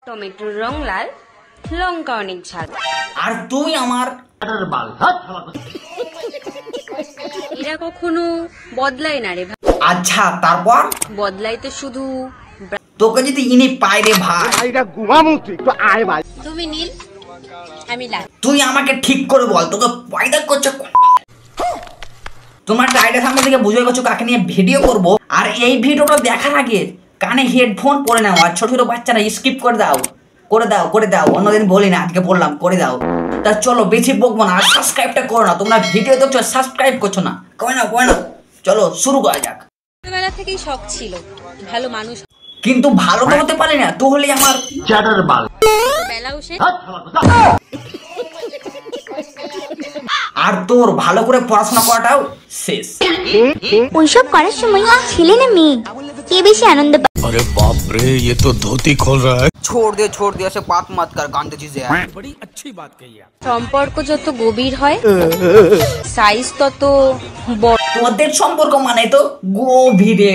টমেটোর রং লাল, লঙ্কা অনেক ঝাল। আর তুই আমার এরা কখনো বদলায় না রে ভাই। আচ্ছা তারপর বদলাই তো শুধু তোকে যদি ইনি পায় রে ভাই, তুমি নীল আমি লাল। তুই আমাকে ঠিক করে বল তোকে পয়দা করছে। তোমার টাইটের সামনে থেকে বুঝে গেছো কাকে নিয়ে ভিডিও করব। আর এই ভিডিওটা দেখার আগে কানে হেডফোন পরে নাও। আর ছোট ছোট বাচ্চারা স্কিপ করে দাও, করে দাও, করে দাও। অন্যদিন বলি না, আজকে বললাম করে দাও। তা চলো বেশি বকবো না, আর সাবস্ক্রাইবটা করো না। তোমরা ভিডিও দেখছো সাবস্ক্রাইব করছো না, করে নাও, করে নাও। চলো শুরু করা যাক। ছোটবেলা থেকেই শখ ছিল ভালো মানুষ, কিন্তু ভালো তো হতে পারি না, তো হলে আমার চ্যাটার বাল। বেলাও সে আর তোর ভালো করে পড়াশোনা করাটাও শেষ। ওইসব করার সময় ছেলে না মেয়ে কে বেশি আনন্দ পায়? अरे बाप रे, ये तो धोती खोल रहा है। छोड़ दे ऐसे बात मत कर, गांधी चीजें है। बड़ी अच्छी बात कही है। সম্পর্ক যত গভীর হয় সাইজ তত বড়। তোদের সম্পর্ক মানে তো গভীরে।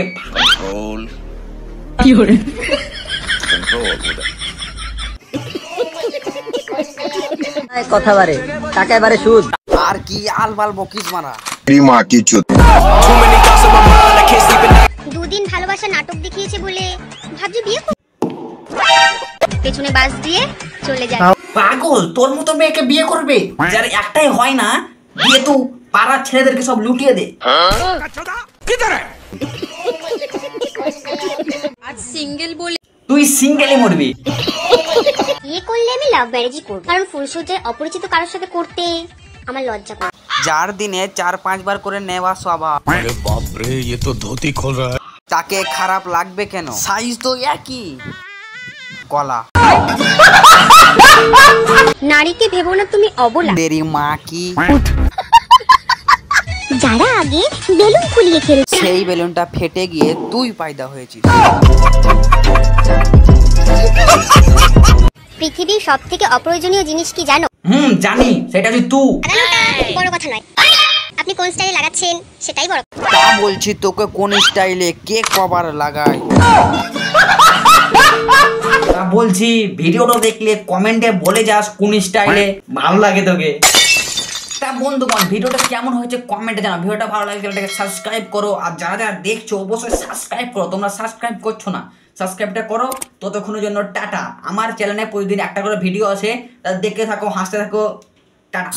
কথা বারে টাকা এবারে সুদ। আর কি আলবাল বকিস মারা। মা কি চুত। দুদিন ভালোবাসা নাটক দেখিয়েছে বলে ভাবছি বিয়ে করব, পেছনে বাস দিয়ে চলে যায়। পাগল, তোর মতো মেয়েকে বিয়ে করবে যার একটাই হয় না, বিয়ে তো পাড়ার ছেলেদেরকে সব লুটিয়ে দে। আজ সিঙ্গেল বলে তুই সিঙ্গেলে মরবি। বিয়ে করলে আমি লাভ ম্যারেজই করব, কারণ ফুলসজ্জায় অপরিচিত কারোর সাথে করতে আমার লজ্জা করে। যার দিনে 4-5 বার করে নেওয়া স্বভাব, अरे बाप रे, ये तो धोती खोल रहा है। তাকে খারাপ লাগবে কেন? সাইজ তো একই। কলা নারীকে ভেবো না তুমি অবলা, তেরি মা কি। যারা আগে বেলুন ফুলিয়ে খেলছে সেই বেলুনটা ফেটে গিয়ে তুই পয়দা হয়েছিস। পৃথিবীর সব থেকে অপ্রয়োজনীয় জিনিস কি জানো? জানি, সেটা তুই তুই। বড় কথা নয়, আপনি কোন স্টাইলে লাগাচ্ছেন সেটাই বড়। তা বলছি তোকে কোন স্টাইলে কে কভার লাগায়। তা বলছি ভিডিওটা দেখলে কমেন্টে বলে যাস কোন স্টাইলে ভালো লাগে তোকে। তা বন্ধুগণ ভিডিওটা কেমন হয়েছে কমেন্টে জানাও। ভিডিওটা ভালো লাগে চ্যানেলটাকে সাবস্ক্রাইব করো। আর যারা যারা দেখছো অবশ্যই সাবস্ক্রাইব করো। তোমরা সাবস্ক্রাইব করছো না, সাবস্ক্রাইবটা করো। ততক্ষণের জন্য টাটা। আমার চ্যানেলে প্রতিদিন একটা করে ভিডিও আছে, তা দেখতে থাকো, হাসতে থাকো। টাটা।